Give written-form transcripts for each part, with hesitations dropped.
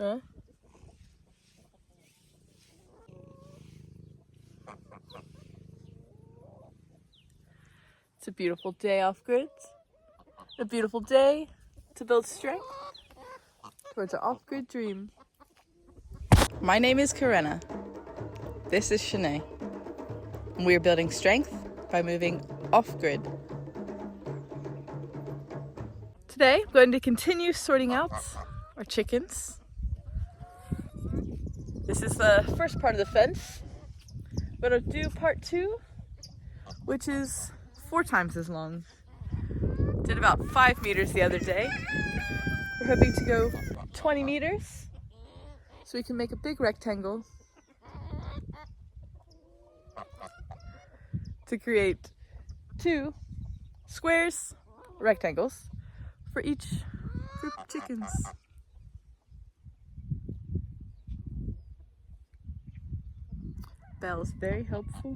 Huh? It's a beautiful day off grid. A beautiful day to build strength towards our off-grid dream. My name is Carenna. This is Shanae. And we are building strength by moving off-grid. Today, I'm going to continue sorting out our chickens. This is the first part of the fence. We're going to do part 2, which is 4 times as long. Did about 5 meters the other day. We're hoping to go 20 meters so we can make a big rectangle to create 2 squares, rectangles, for each group of chickens. Belle is very helpful.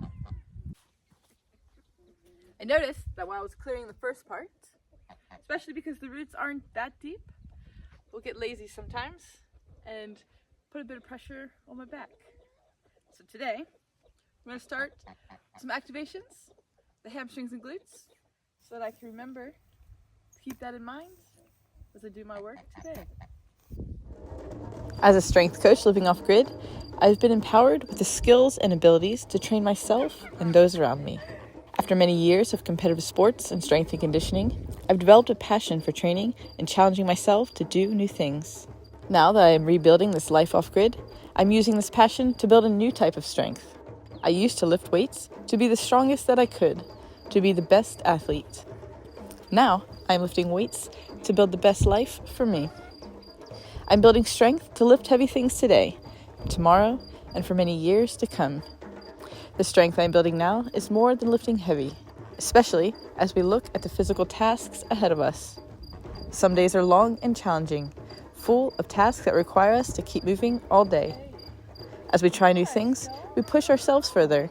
I noticed that while I was clearing the first part, especially because the roots aren't that deep, we'll get lazy sometimes and put a bit of pressure on my back. So today, I'm going to start some activations, the hamstrings and glutes, so that I can remember to keep that in mind as I do my work today. As a strength coach living off grid, I've been empowered with the skills and abilities to train myself and those around me. After many years of competitive sports and strength and conditioning, I've developed a passion for training and challenging myself to do new things. Now that I am rebuilding this life off grid, I'm using this passion to build a new type of strength. I used to lift weights to be the strongest that I could, to be the best athlete. Now I'm lifting weights to build the best life for me. I'm building strength to lift heavy things today, tomorrow, and for many years to come. The strength I'm building now is more than lifting heavy, especially as we look at the physical tasks ahead of us. Some days are long and challenging, full of tasks that require us to keep moving all day. As we try new things, we push ourselves further.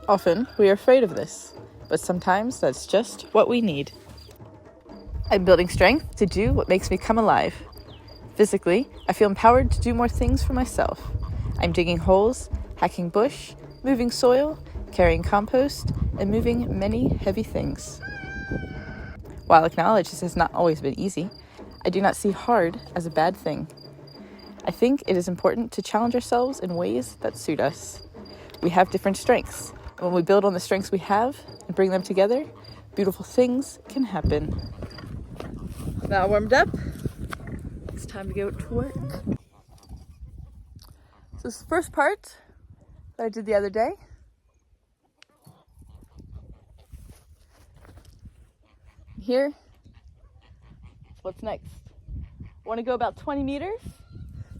Often, we are afraid of this, but sometimes that's just what we need. I'm building strength to do what makes me come alive. Physically, I feel empowered to do more things for myself. I'm digging holes, hacking bush, moving soil, carrying compost, and moving many heavy things. While I acknowledge this has not always been easy, I do not see hard as a bad thing. I think it is important to challenge ourselves in ways that suit us. We have different strengths, and when we build on the strengths we have and bring them together, beautiful things can happen. Now warmed up, it's time to go to work. So this is the first part that I did the other day. Here, what's next? I want to go about 20 meters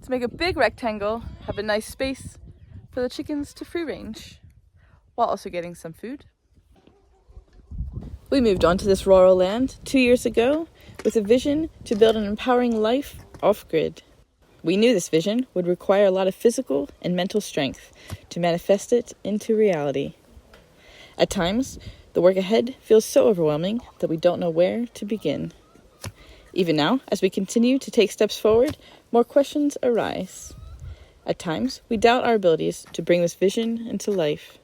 to make a big rectangle, have a nice space for the chickens to free range, while also getting some food. We moved onto this rural land 2 years ago with a vision to build an empowering life off-grid. We knew this vision would require a lot of physical and mental strength to manifest it into reality. At times, the work ahead feels so overwhelming that we don't know where to begin. Even now, as we continue to take steps forward, more questions arise. At times, we doubt our abilities to bring this vision into life.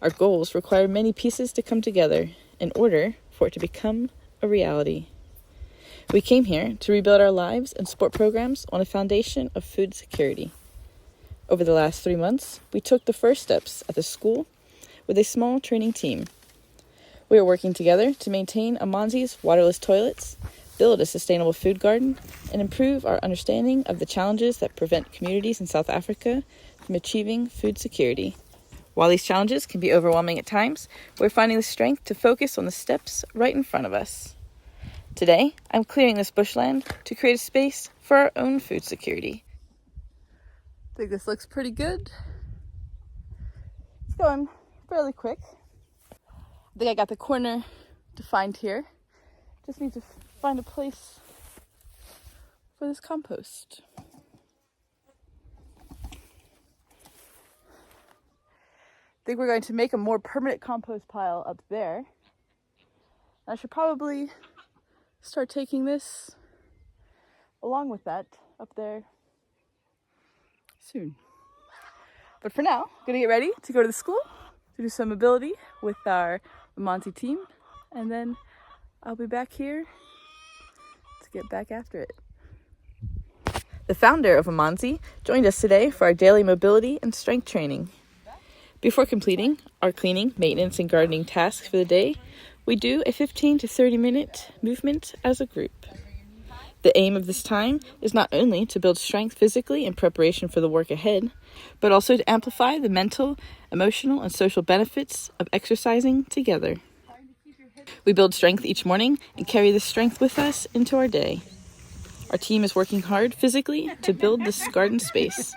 Our goals require many pieces to come together in order for it to become a reality. We came here to rebuild our lives and support programs on a foundation of food security. Over the last 3 months, we took the first steps at the school with a small training team. We are working together to maintain Amanzi's waterless toilets, build a sustainable food garden, and improve our understanding of the challenges that prevent communities in South Africa from achieving food security. While these challenges can be overwhelming at times, we're finding the strength to focus on the steps right in front of us. Today, I'm clearing this bushland to create a space for our own food security. I think this looks pretty good. It's going fairly quick. I think I got the corner defined here. Just need to find a place for this compost. I think we're going to make a more permanent compost pile up there. I should probably start taking this along with that up there soon. But for now, I'm gonna get ready to go to the school to do some mobility with our Monty team, and then I'll be back here to get back after it. The founder of Amanzi joined us today for our daily mobility and strength training. Before completing our cleaning, maintenance, and gardening tasks for the day, we do a 15 to 30 minute movement as a group. The aim of this time is not only to build strength physically in preparation for the work ahead, but also to amplify the mental, emotional, and social benefits of exercising together. We build strength each morning and carry this strength with us into our day. Our team is working hard physically to build this garden space.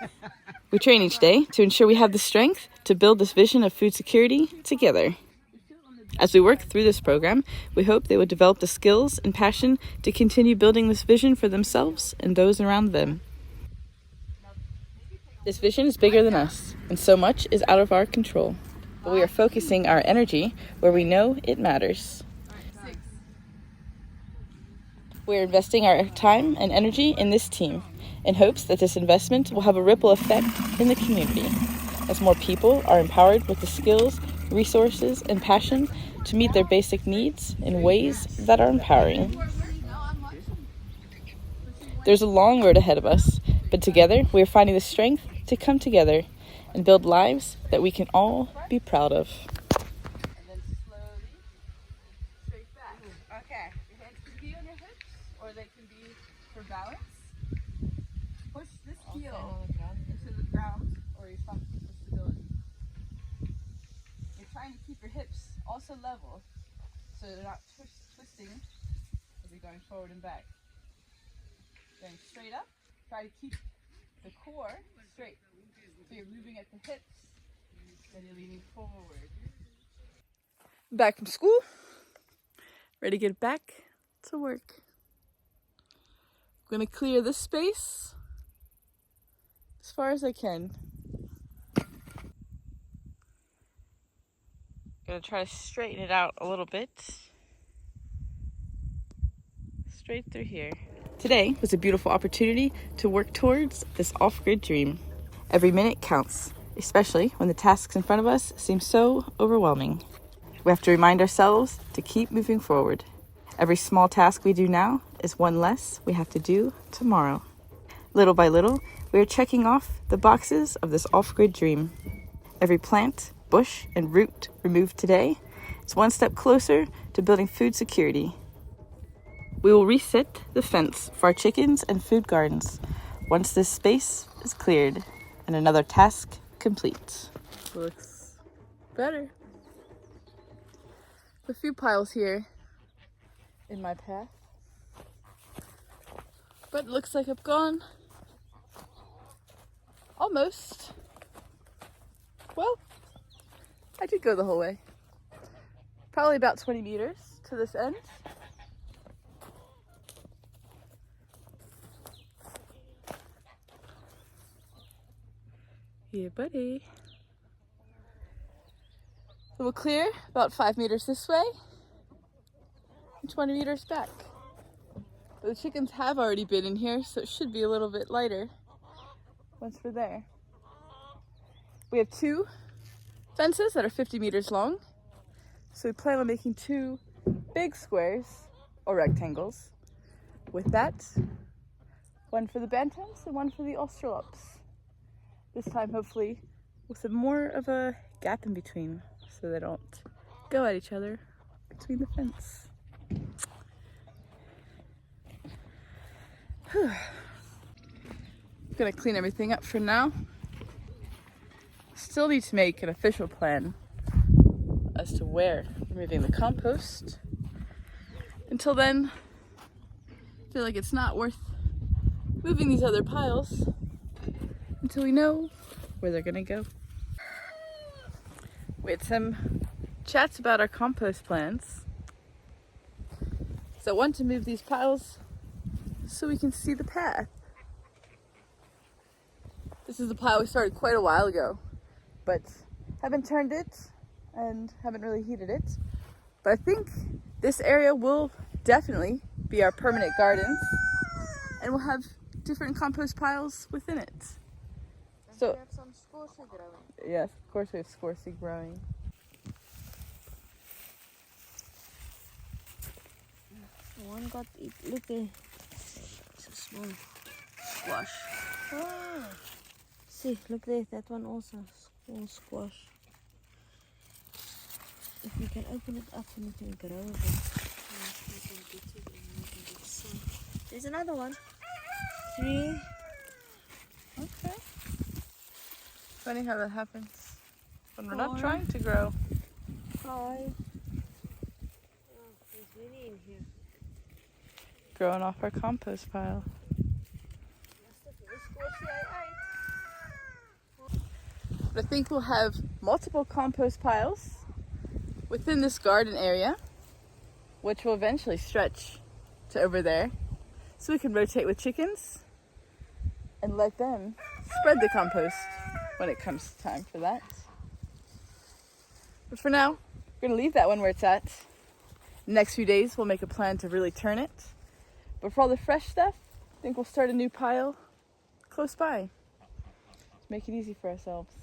We train each day to ensure we have the strength to build this vision of food security together. As we work through this program, we hope they will develop the skills and passion to continue building this vision for themselves and those around them. This vision is bigger than us, and so much is out of our control. But we are focusing our energy where we know it matters. We are investing our time and energy in this team in hopes that this investment will have a ripple effect in the community as more people are empowered with the skills, resources, and passion to meet their basic needs in ways that are empowering. There's a long road ahead of us, but together we are finding the strength to come together and build lives that we can all be proud of. And then slowly straight back. Okay, your hands can be on your hips or they can be for balance. Push this heel into the ground or your thumb for stability. You're trying to keep your hips also level so they're not twisting as you're going forward and back. Going straight up, try to keep the core straight. So you're moving at the hips, then you're leaning forward. Back from school, ready to get back to work. I'm gonna clear this space as far as I can. Gonna try to straighten it out a little bit. Straight through here. Today was a beautiful opportunity to work towards this off-grid dream. Every minute counts, especially when the tasks in front of us seem so overwhelming. We have to remind ourselves to keep moving forward. Every small task we do now is one less we have to do tomorrow. Little by little, we are checking off the boxes of this off-grid dream. Every plant, bush, and root removed today is one step closer to building food security. We will reset the fence for our chickens and food gardens once this space is cleared and another task complete. Looks better. A few piles here in my path, but it looks like I've gone almost. Well, I did go the whole way. Probably about 20 meters to this end. Yeah, buddy. So we'll clear about 5 meters this way and 20 meters back. But the chickens have already been in here, so it should be a little bit lighter once we're there. We have 2 fences that are 50 meters long. So we plan on making 2 big squares or rectangles with that. One for the bantams and one for the Australops. This time, hopefully, with more of a gap in between so they don't go at each other between the fence. I'm gonna clean everything up for now. Still need to make an official plan as to where we're moving the compost. Until then, I feel like it's not worth moving these other piles until we know where they're gonna go. We had some chats about our compost plans. So I want to move these piles so we can see the path. This is the pile we started quite a while ago, but haven't turned it and haven't really heated it. But I think this area will definitely be our permanent gardens, and we'll have different compost piles within it. So we have some squash growing. yes, of course we have squash growing. One got it. Look there. It's a small squash. Oh. See, look there. That one also small squash. If we can open it up and we can grow it. There's another one. 3. Okay. Funny how that happens when we're not 4, trying to grow. 5. Oh, there's many in here. Growing off our compost pile. That's the first squashy I ate. But I think we'll have multiple compost piles within this garden area, which will eventually stretch to over there. So we can rotate with chickens and let them spread the compost when it comes time for that. But for now, we're gonna leave that one where it's at. Next few days, we'll make a plan to really turn it. But for all the fresh stuff, I think we'll start a new pile close by to make it easy for ourselves.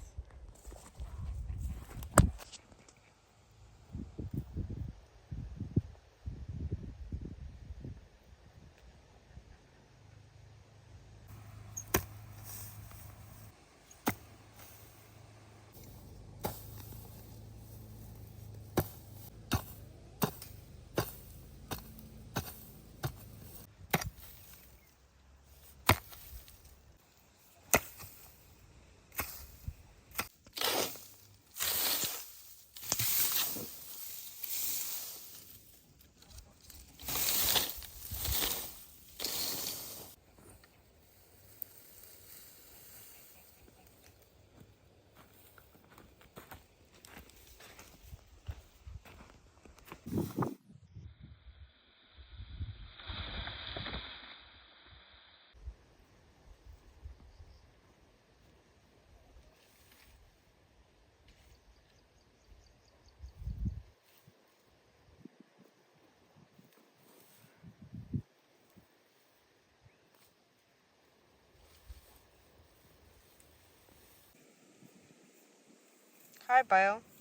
Hi, Bio.